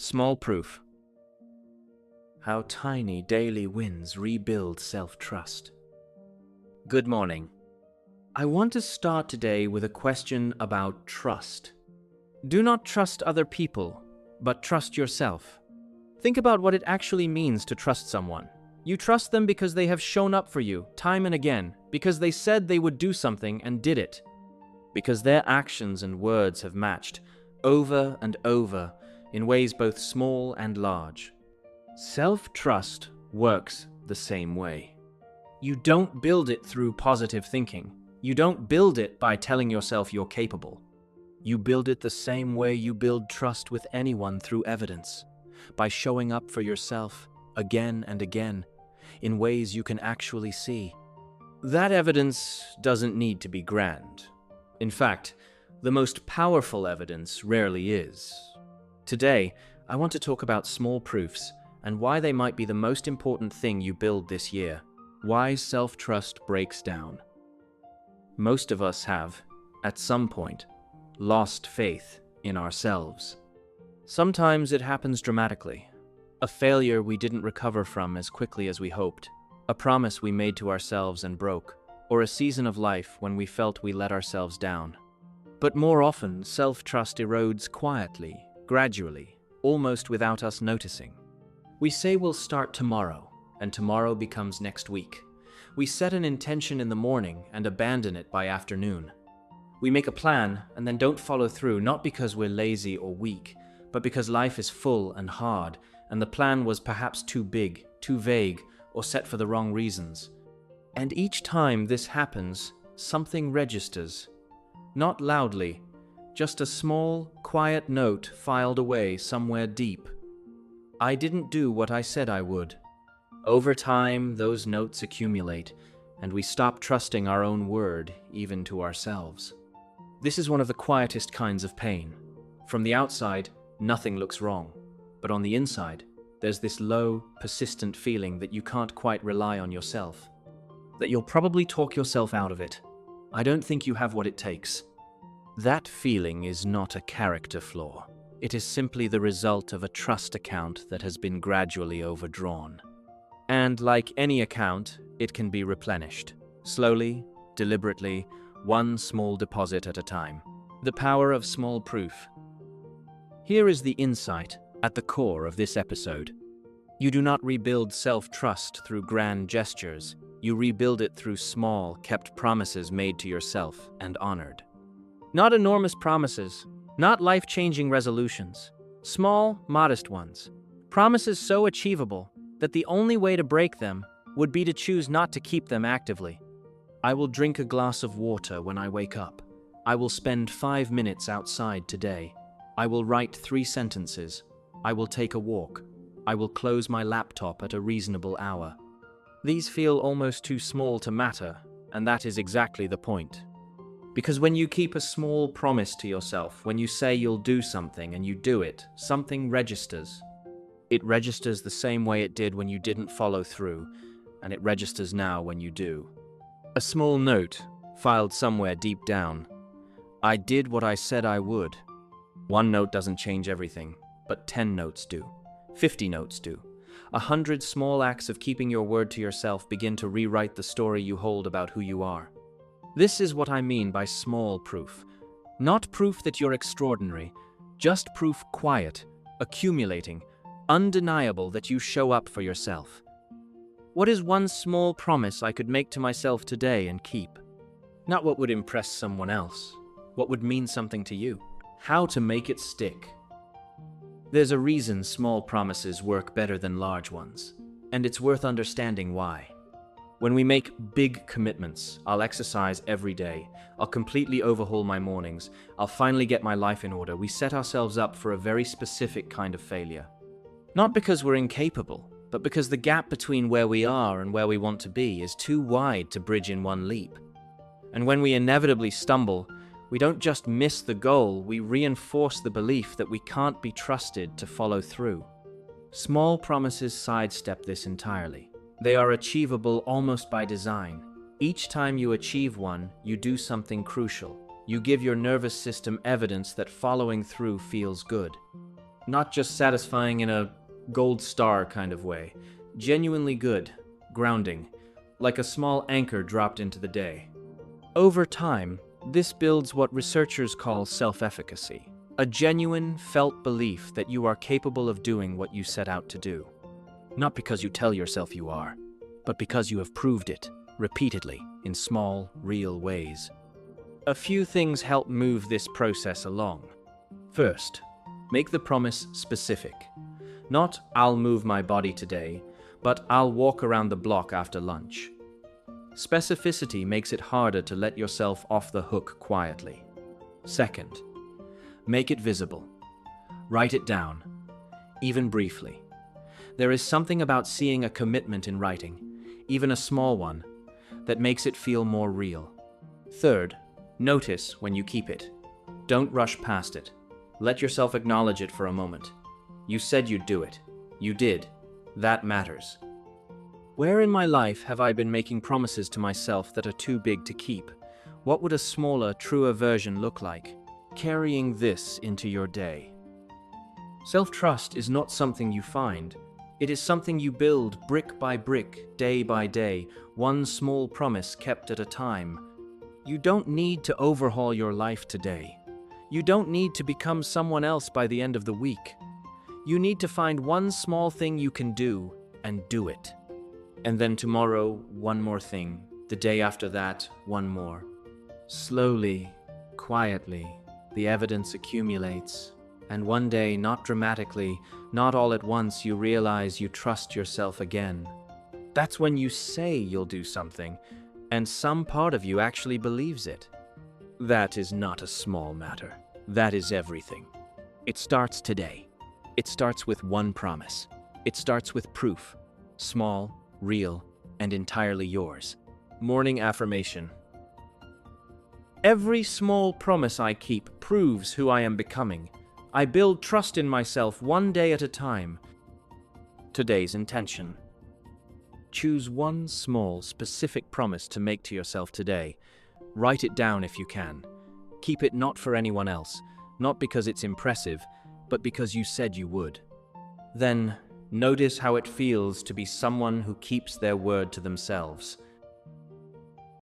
Small proof. How tiny daily wins rebuild self-trust. Good morning. I want to start today with a question about trust. Do not trust other people, but trust yourself. Think about what it actually means to trust someone. You trust them because they have shown up for you time and again, because they said they would do something and did it, because their actions and words have matched over and over in ways both small and large. Self-trust works the same way. You don't build it through positive thinking. You don't build it by telling yourself you're capable. You build it the same way you build trust with anyone, through evidence, by showing up for yourself again and again in ways you can actually see. That evidence doesn't need to be grand. In fact, the most powerful evidence rarely is. Today, I want to talk about small proofs and why they might be the most important thing you build this year. Why self-trust breaks down. Most of us have, at some point, lost faith in ourselves. Sometimes it happens dramatically. A failure we didn't recover from as quickly as we hoped, a promise we made to ourselves and broke, or a season of life when we felt we let ourselves down. But more often, self-trust erodes quietly, gradually, almost without us noticing. We say we'll start tomorrow, and tomorrow becomes next week. We set an intention in the morning and abandon it by afternoon. We make a plan and then don't follow through, not because we're lazy or weak, but because life is full and hard, and the plan was perhaps too big, too vague, or set for the wrong reasons. And each time this happens, something registers. Not loudly, just a small, quiet note filed away somewhere deep. I didn't do what I said I would. Over time, those notes accumulate, and we stop trusting our own word, even to ourselves. This is one of the quietest kinds of pain. From the outside, nothing looks wrong. But on the inside, there's this low, persistent feeling that you can't quite rely on yourself. That you'll probably talk yourself out of it. I don't think you have what it takes. That feeling is not a character flaw. It is simply the result of a trust account that has been gradually overdrawn. And like any account, it can be replenished. Slowly, deliberately, one small deposit at a time. The power of small proof. Here is the insight at the core of this episode. You do not rebuild self-trust through grand gestures. You rebuild it through small, kept promises made to yourself and honored. Not enormous promises, not life-changing resolutions. Small, modest ones. Promises so achievable that the only way to break them would be to choose not to keep them actively. I will drink a glass of water when I wake up. I will spend 5 minutes outside today. I will write 3 sentences. I will take a walk. I will close my laptop at a reasonable hour. These feel almost too small to matter, and that is exactly the point. Because when you keep a small promise to yourself, when you say you'll do something and you do it, something registers. It registers the same way it did when you didn't follow through, and it registers now when you do. A small note, filed somewhere deep down. I did what I said I would. One note doesn't change everything, but 10 notes do. 50 notes do. 100 small acts of keeping your word to yourself begin to rewrite the story you hold about who you are. This is what I mean by small proof. Not proof that you're extraordinary, just proof quiet, accumulating, undeniable that you show up for yourself. What is one small promise I could make to myself today and keep? Not what would impress someone else. What would mean something to you? How to make it stick. There's a reason small promises work better than large ones, and it's worth understanding why. When we make big commitments, I'll exercise every day, I'll completely overhaul my mornings, I'll finally get my life in order, we set ourselves up for a very specific kind of failure. Not because we're incapable, but because the gap between where we are and where we want to be is too wide to bridge in one leap. And when we inevitably stumble, we don't just miss the goal, we reinforce the belief that we can't be trusted to follow through. Small promises sidestep this entirely. They are achievable almost by design. Each time you achieve one, you do something crucial. You give your nervous system evidence that following through feels good. Not just satisfying in a gold star kind of way. Genuinely good, grounding, like a small anchor dropped into the day. Over time, this builds what researchers call self-efficacy, a genuine, felt belief that you are capable of doing what you set out to do. Not because you tell yourself you are, but because you have proved it, repeatedly, in small, real ways. A few things help move this process along. First, make the promise specific. Not, "I'll move my body today," but "I'll walk around the block after lunch." Specificity makes it harder to let yourself off the hook quietly. Second, make it visible. Write it down, even briefly. There is something about seeing a commitment in writing, even a small one, that makes it feel more real. Third, notice when you keep it. Don't rush past it. Let yourself acknowledge it for a moment. You said you'd do it. You did. That matters. Where in my life have I been making promises to myself that are too big to keep? What would a smaller, truer version look like? Carrying this into your day. Self-trust is not something you find. It is something you build brick by brick, day by day, one small promise kept at a time. You don't need to overhaul your life today. You don't need to become someone else by the end of the week. You need to find one small thing you can do and do it. And then tomorrow, one more thing. The day after that, one more. Slowly, quietly, the evidence accumulates. And one day, not dramatically, not all at once, you realize you trust yourself again. That's when you say you'll do something, and some part of you actually believes it. That is not a small matter. That is everything. It starts today. It starts with one promise. It starts with proof. Small, real, and entirely yours. Morning affirmation. Every small promise I keep proves who I am becoming. I build trust in myself one day at a time. Today's intention. Choose one small, specific promise to make to yourself today. Write it down if you can. Keep it not for anyone else, not because it's impressive, but because you said you would. Then, notice how it feels to be someone who keeps their word to themselves.